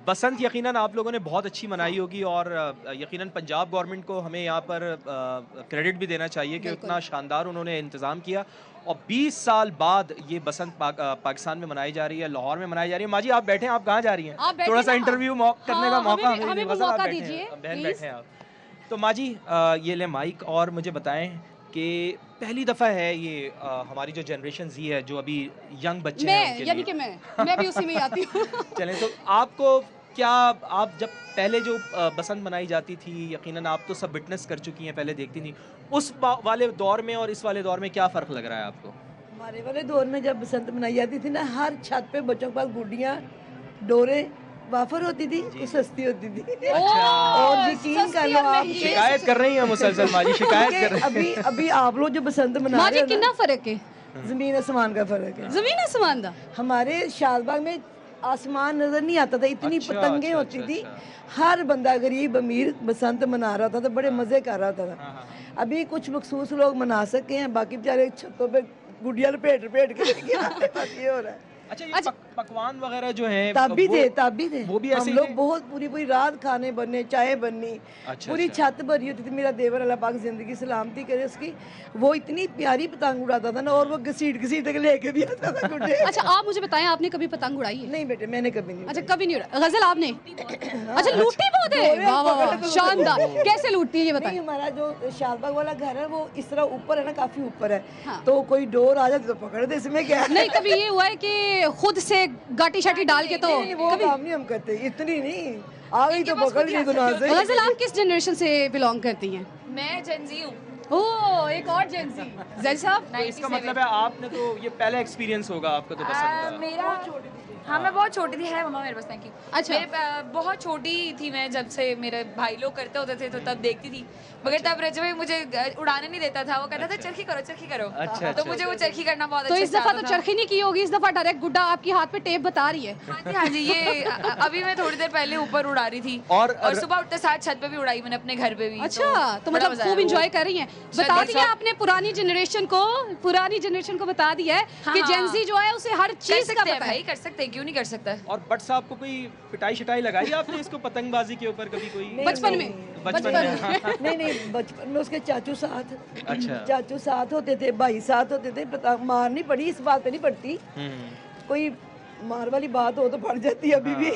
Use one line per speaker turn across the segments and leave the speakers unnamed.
बसंत यकीनन आप लोगों ने बहुत अच्छी मनाई होगी और यकीनन पंजाब गवर्नमेंट को हमें यहाँ पर क्रेडिट भी देना चाहिए कि
बिल्कुल।
उतना शानदार उन्होंने इंतज़ाम किया और 20 साल बाद ये बसंत पाकिस्तान में मनाई जा रही है, लाहौर में मनाई जा रही है। माँ जी आप बैठे हैं, आप कहाँ जा रही हैं?
आप बैठे
थोड़ा सा
ना।
इंटरव्यू करने का
हाँ,
मौका
हमें
हमें
भी
गज़ल आप
मौका
बैठे हैं,
दीजिए,
बहन
प्लीज़।
बैठे हैं आप। तो माँ जी ये लें माइक और मुझे बताएं कि पहली दफ़ा है ये हमारी जो जनरेशन जी है, जो अभी यंग बच्चे हैं
मैं
उनके
यानी
लिए
कि मैं भी उसी में ही आती हूँ।
चलें तो आपको क्या, आप जब पहले जो बसंत मनाई जाती थी, यकीनन आप तो सब विटनेस कर चुकी हैं, पहले देखती थी, उस वाले दौर में और इस वाले दौर में क्या फ़र्क लग रहा है आपको?
हमारे वाले दौर में जब बसंत मनाई जाती थी ना, हर छत पे बच्चों के पास गुड्डियाँ, डोरे, वाफर होती थी, वो सस्ती होती थी। और यकीन कर लो आप,
शिकायत कर रही हैं मुसलसल माँ जी, शिकायत कर रही हैं।
अभी अभी आप लोग जो बसंत मना
माँ
रहे
जी
हो
कितना
ना,
फर्क है?
जमीन आसमान का फर्क है।
जमीन आसमान दा।
हमारे शादबाग में आसमान नजर नहीं आता था, इतनी
अच्छा,
पतंगे
अच्छा,
होती
अच्छा,
थी।
अच्छा।
हर बंदा गरीब अमीर बसंत मना रहा था, तो बड़े मजे कर रहा था।
हाँ, हाँ,
अभी कुछ मखसूस लोग मना सके हैं, बाकी बेचारे छतों पे गुड़िया लपेट लपेट के लेके आते हैं, बस ये हो रहा है।
अच्छा ये पकवान वगैरह जो हैं
तब भी
वो-
थे, तब भी थे।
वो भी ऐसे
हम
ही
लोग
थे?
बहुत पूरी पूरी रात खाने बनने, चाय बननी,
अच्छा,
पूरी
अच्छा।
छत भरी होती थी। मेरा देवर अल्लाह पाक जिंदगी सलामती करे उसकी, वो इतनी प्यारी पतंग उड़ाता था ना, और वो घसीट घसीट के लेके भी आता था गुड्डे।
अच्छा आप मुझे बताएं, आपने कभी पतंग उड़ाई है?
नहीं बेटे, मैंने कभी नहीं।
अच्छा कभी नहीं उड़ा। गजल आपने? अच्छा लूटती बहुत है, वाह वाह वाह, शानदार। कैसे लूटती है ये
नहीं,
बताएं।
हमारा जो शालबाग वाला घर है वो इस तरह ऊपर है ना, काफी ऊपर है।
हाँ।
तो कोई डोर आ जाती तो पकड़ दे, इसमें क्या है?
नहीं कभी ये हुआ है कि खुद से गाटी शाटी डाल के तो
नहीं, वो
कभी?
काम नहीं हम करते, इतनी नहीं। आ गई तो पकड़ ली गुनाह से।
गजल आप किस जनरेशन से बिलोंग करती हैं?
मैं जेनजी हूँ।
ओह एक और जेंजी। जैल साहब?
तो इसका मतलब है आपने तो ये पहला एक्सपीरियंस होगा आपका तो बसंत का।
मेरा हाँ मैं बहुत छोटी थी, है मम्मा मेरे पास, थैंक यू।
अच्छा।
बहुत छोटी थी मैं जब से मेरे भाई लोग करते होते थे, तो तब देखती थी, मगर तब रजब भाई मुझे उड़ाने नहीं देता था। वो कहता था चरखी करो चरखी करो।
अच्छा,
तो मुझे वो चरखी करना बहुत
तो
अच्छा
इस दफा तो
आता था।
चरखी नहीं की होगी, इस दफा डायरेक्ट गुड्डा आपकी हाथ पे टेप बता रही है।
हाँ जी ये अभी मैं थोड़ी देर पहले ऊपर उड़ा रही थी,
और
सुबह उठते साथ छत पे भी उड़ाई मैंने, अपने घर पे भी।
अच्छा तो
बड़ा
मतलब
मजा
खूब
आया।
इंजॉय कर रही हैं। बता दिया आपने पुरानी जनरेशन को बता दिया है कि
हाँ।
जेंजी जो है उसे हर
कर
चीज का
सकते हैं
पता
भाई,
है।
कर सकते हैं, क्यों नहीं कर सकता।
और बट साहब को कोई पिटाई शिटाई लगाई आपने इसको पतंगबाजी के ऊपर कभी कोई?
बचपन में?
बचपन में
नहीं नहीं, बचपन में उसके चाचू साथ,
अच्छा।
चाचू साथ होते थे, भाई साथ होते थे। पतंग मार नहीं पड़ी, इस बात पे नहीं पड़ती। कोई मार वाली बात हो तो पड़ जाती है अभी भी।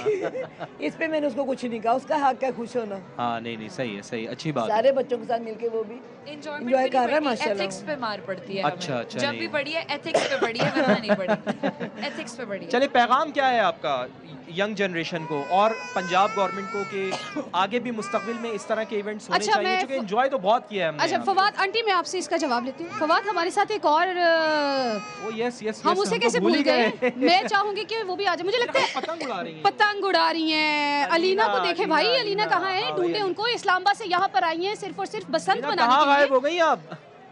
इस पे मैंने उसको कुछ नहीं कहा, उसका हक है खुश होना।
हाँ नहीं नहीं सही है, सही अच्छी बात है।
सारे बच्चों के साथ मिलके वो भी
एंजॉय
कर रहा है माशाल्लाह।
एथिक्स पे मार पड़ती है
अच्छा,
हमें।
अच्छा,
जब
नहीं।
भी पड़ी है एथिक्स पे पड़ी है, वरना नहीं पड़ी। एथिक्स पे पड़ी है।
चले पैगाम क्या है आपका यंग जनरेशन को और पंजाब गवर्नमेंट को कि आगे भी मुस्तकबिल में इस तरह के इवेंट्स होने
अच्छा,
चाहिए,
मैं
क्योंकि एंजॉय तो बहुत किया है हमने
अच्छा
यहाँ पे।
फवाद आंटी मैं आपसे इसका जवाब लेती हूँ। फवाद हमारे साथ एक और
ओ यस यस
हम उसे कैसे भूल गए। मैं चाहूंगी कि वो भी आ जाए। मुझे लगता है
पतंग उड़ा रही हैं।
पतंग उड़ा रही हैं। अलीना को देखे भाई,
अलीना,
अलीना कहाँ है?
हाँ,
ढूंढे
भाई,
उनको। इस्लामाबाद से यहाँ पर आई हैं सिर्फ और सिर्फ बसंत
अलीना
मनाने
कहाँ
के
गायब
लिए।
हो गई आप?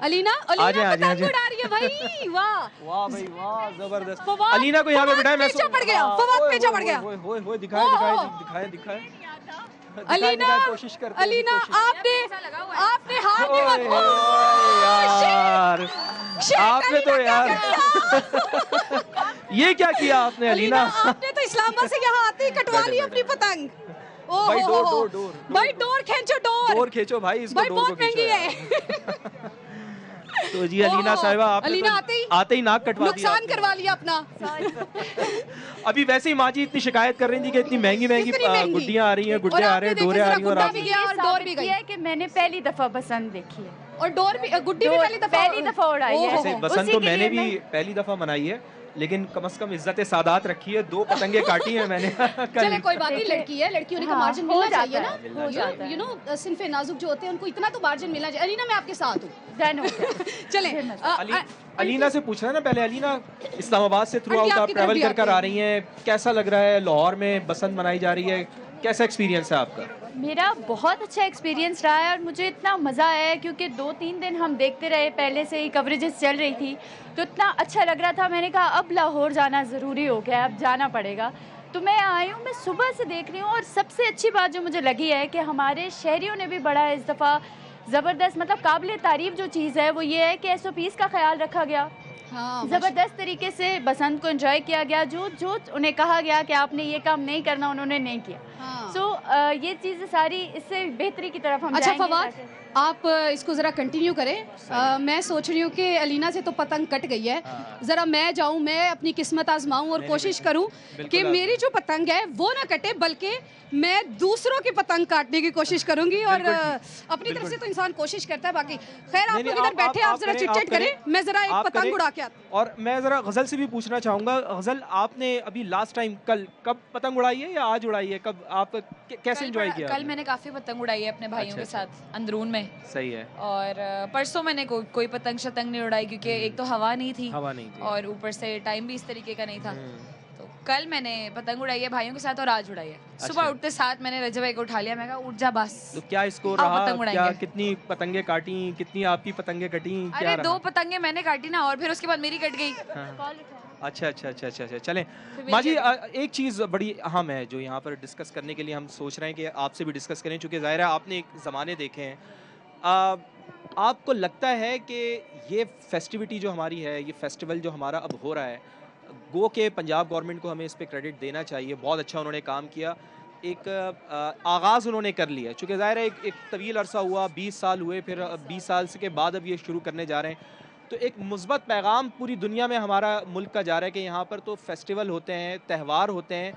अलीना
आ जाएं, आ जाएं, आ
पतंग
जाएं।
उड़ा रही है भाई, वाह
वाह भाई वाह, जबरदस्त।
फवाद-
अलीना को यहाँ पे
फवाद
बिठाएं। मैं
पीछे पड़ गया,
हाँ,
फवाद
ओए,
पीछे
ओए,
पड़ गया।
ओए, ओए, ओए, दिखाएं
ओह।
दिखाएं दिखाएं दिखाएं।
अलीना
कोशिश करते हैं,
अलीना
कोशिश।
आपने हाथ में
ओए,
मत-
ओए, यार
शिट,
आपने तो
अलीना
यार
क्या
ये क्या किया आपने
अलीना
अलीना?
आपने तो इस्लामाबाद से यहाँ आते ही कटवा ली अपनी पतंग। ओह
भाई,
हो,
डोर,
हो, हो।
डोर, डोर,
भाई डोर खींचो, डोर
डोर खींचो भाई, इसको
भाई
डोर को
बहुत महंगी
खींचो
है।
यार। तो जी अलीना
ओह,
साहिबा आपने
अलीना
तो आते ही नाक कटवा दिया
नुकसान
आपने।
करवा लिया अपना।
अभी वैसे ही माँ जी इतनी शिकायत कर रही थी कि इतनी महंगी
कितनी महंगी?
गुड्डियाँ आ रही हैं, गुड्डे
और
आ
आपने
रहे हैं,
देखे
डोरे आ
जरा
रही हैं और
गुड्डा
आप
भी गया और डोर भी गई
है कि मैंने पहली दफा बसंत देखी है
और डोर भी गुड्डी भी पहली दफा
उड़ाई है।
ओह,
वैसे बसंत
उसी
तो
के
मैंने
लिए
भी पहली दफा मनाई है, लेकिन कम से कम इज्जत सादात रखी है। 2 पतंगे काटी है मैंने
चले कोई बात नहीं, लड़की है, लड़कियों ने का
हाँ,
मार्जिन
हो
मिलना
जाता
चाहिए
है,
ना।
हो जाता है।
यू नो सिनफे नाजुक जो होते हैं उनको इतना तो मार्जिन मिलना चाहिए। अलीना मैं आपके साथ हूँ।
डन हो गया।
चले
अलीना से पूछना है ना पहले। अलीना इस्लामाबाद से थ्रू
आंटी,
आउट आप
आपकी तरफ
ट्रैवल
भी
कर
आते
कर आ
हैं।
रही हैं, कैसा लग रहा है? लाहौर में बसंत मनाई जा रही है, कैसा एक्सपीरियंस है आपका?
मेरा बहुत अच्छा एक्सपीरियंस रहा है और मुझे इतना मज़ा आया है क्योंकि 2-3 दिन हम देखते रहे, पहले से ही कवरेजेस चल रही थी, तो इतना अच्छा लग रहा था। मैंने कहा अब लाहौर जाना ज़रूरी हो गया है, अब जाना पड़ेगा। तो मैं आई हूँ, मैं सुबह से देख रही हूँ और सबसे अच्छी बात जो मुझे लगी है कि हमारे शहरियों ने भी बड़ा इस दफ़ा ज़बरदस्त, मतलब काबिल तारीफ़ जो चीज़ है वो ये है कि SOPs का ख्याल रखा गया।
हाँ,
ज़बरदस्त तरीके से बसंत को एंजॉय किया गया। जो जो उन्हें कहा गया कि आपने ये काम नहीं करना, उन्होंने नहीं किया।
हाँ।
सो ये चीज़ें सारी इससे बेहतरी की तरफ हम
अच्छा
जाएंगे
फवाद,
ताकि-
आप इसको ज़रा कंटिन्यू करें। मैं सोच रही हूँ कि अलीना से तो पतंग कट गई है, ज़रा मैं जाऊँ, मैं अपनी किस्मत आजमाऊँ और कोशिश करूँ कि मेरी जो पतंग है वो ना कटे, बल्कि मैं दूसरों की पतंग काटने की कोशिश करूँगी। और अपनी तरफ से तो इंसान कोशिश करता है, बाकी खैर आप लोग इधर बैठे, आप ज़रा चिट-चैट करें, मैं ज़रा एक पतंग उड़ा के आती हूँ।
और मैं ज़रा गज़ल से भी पूछना चाहूँगा, गज़ल आपने अभी लास्ट टाइम कब पतंग उड़ाई है या आज उड़ाई है, कब आप कैसे एंजॉय किया?
कल मैंने काफी पतंग उड़ाई है अपने भाइयों के साथ अंदरून में।
सही है।
और परसों मैंने कोई पतंग शतंग नहीं उड़ाई, क्योंकि एक तो हवा नहीं थी और ऊपर से टाइम भी इस तरीके का नहीं था। तो कल मैंने पतंग उड़ाई है भाइयों के साथ और आज उड़ाई है। सुबह उठते साथ मैंने रजब भाई को उठा लिया, मैं कहा उठ जा बस।
तो क्या स्कोर
आओ
रहा,
पतंग उड़ाएंगे।
क्या कितनी पतंगे काटी, कितनी आपकी पतंगे कटी, क्या
अरे
रहा?
2 पतंगे मैंने काटी ना, और फिर उसके बाद मेरी कट गई।
अच्छा अच्छा अच्छा अच्छा अच्छा चलें माजी, एक चीज़ बड़ी अहम है जो यहाँ पर डिस्कस करने के लिए हम सोच रहे हैं कि आपसे भी डिस्कस करें, चूँकि ज़ाहिर है आपने एक ज़माने देखे हैं। आपको लगता है कि ये फेस्टिविटी जो हमारी है, ये फेस्टिवल जो हमारा अब हो रहा है, गो के पंजाब गवर्नमेंट को हमें इस पे क्रेडिट देना चाहिए, बहुत अच्छा उन्होंने काम किया, एक आगाज़ उन्होंने कर लिया, चूँकि ज़ाहिर है एक तवील अरसा हुआ, 20 साल हुए, फिर 20 साल के बाद अब ये शुरू करने जा रहे हैं, तो एक मुस्बत पैगाम पूरी दुनिया में हमारा मुल्क का जा रहा है कि यहाँ पर तो फेस्टिवल होते हैं, त्यौहार होते हैं,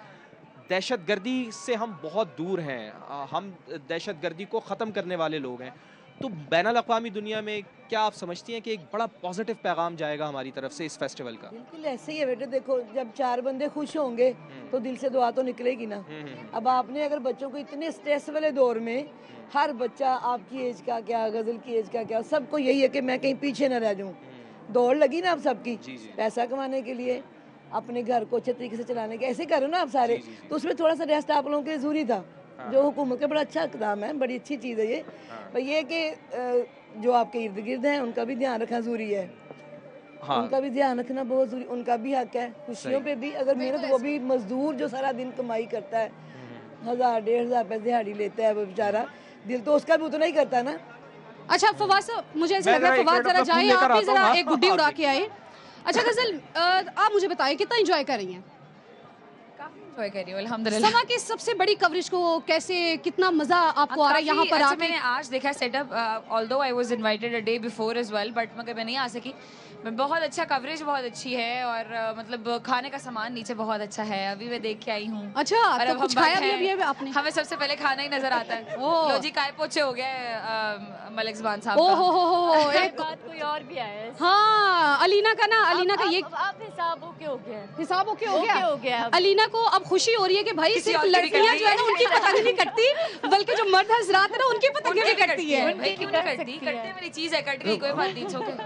दहशतगर्दी से हम बहुत दूर हैं, हम दहशतगर्दी को ख़त्म करने वाले लोग हैं। तो बैनुल अक़वामी दुनिया में क्या आप समझती हैं कि एक बड़ा पॉजिटिव पैगाम जाएगा हमारी तरफ से इस फेस्टिवल का?
बिल्कुल ऐसे ही है बेटे, देखो जब 4 बंदे खुश होंगे तो दिल से दुआ तो निकलेगी ना। अब आपने अगर बच्चों को इतने स्ट्रेस वाले दौर में, हर बच्चा आपकी एज का क्या, गजल की एज का क्या, सबको यही है कि मैं कहीं पीछे न रह जाऊं। दौड़ लगी ना आप सबकी पैसा कमाने के लिए, अपने घर को अच्छे तरीके से चलाने के, ऐसे करो ना आप सारे। तो उसमें थोड़ा सा रेस्ट आप लोगों के लिए ज़रूरी था, जो हुकूमत का बड़ा अच्छा इक़दाम है, बड़ी अच्छी चीज़ है ये। पर ये कि जो आपके इर्द गिर्द हैं उनका भी ध्यान रखना ज़रूरी है। उनका भी ध्यान रखना बहुत ज़रूरी, उनका भी हक है खुशियों पे भी। अगर मेहनत, वो भी मजदूर जो सारा दिन कमाई करता है, 1000-1500 रुपये दिहाड़ी लेता है वो बेचारा, दिल तो उसका भी उतना ही करता है ना।
अच्छा फवाद साहब, मुझे ऐसा लग रहा है फवाद जरा जाए, आप भी जरा एक गुड्डी उड़ा के आए। अच्छा गजल, आप मुझे बताइए कितना एंजॉय कर रही हैं?
काफी एंजॉय कर रही हूँ अल्हम्दुलिल्लाह।
समा की सबसे बड़ी कवरेज को कैसे, कितना मजा आपको आ रहा है यहाँ पर
अच्छा,
आके?
मैंने आज देखा setup, although I was invited a day before as well, but मगर मैं नहीं आ सकी। बहुत अच्छा कवरेज, बहुत अच्छी है, और मतलब खाने का सामान नीचे बहुत अच्छा है, अभी मैं देख के आई हूँ।
अच्छा,
और
तो
अब
कुछ
हम
खाया
बंद
भी
हैं।
अभी आपने?
हमें सबसे पहले खाना ही नजर आता है।
ओह।
लो जी, काय पोछे हो गए मलिक ज़ुबान साहब
ओ
का।
हो
एक बात कोई और भी आया है।
हाँ, अलीना का ना, अलीना का ये
अब हिसाब ओके हो गया है।
हिसाब ओके हो
ओके
गया।
हो गया अब।
अलीना को अब खुशी हो रही है कि भाई
किसी
सिर्फ
और की भी
लड़कियां
कट
जो है ना
रही है।
उनकी पतंग नहीं कटती, बल्कि जो मर्द हजरात है ना उनकी पतंग भी कटती है।
भाई क्यों नहीं करती? कटने वाली चीज है, कट गई कोई बात नहीं, it's okay।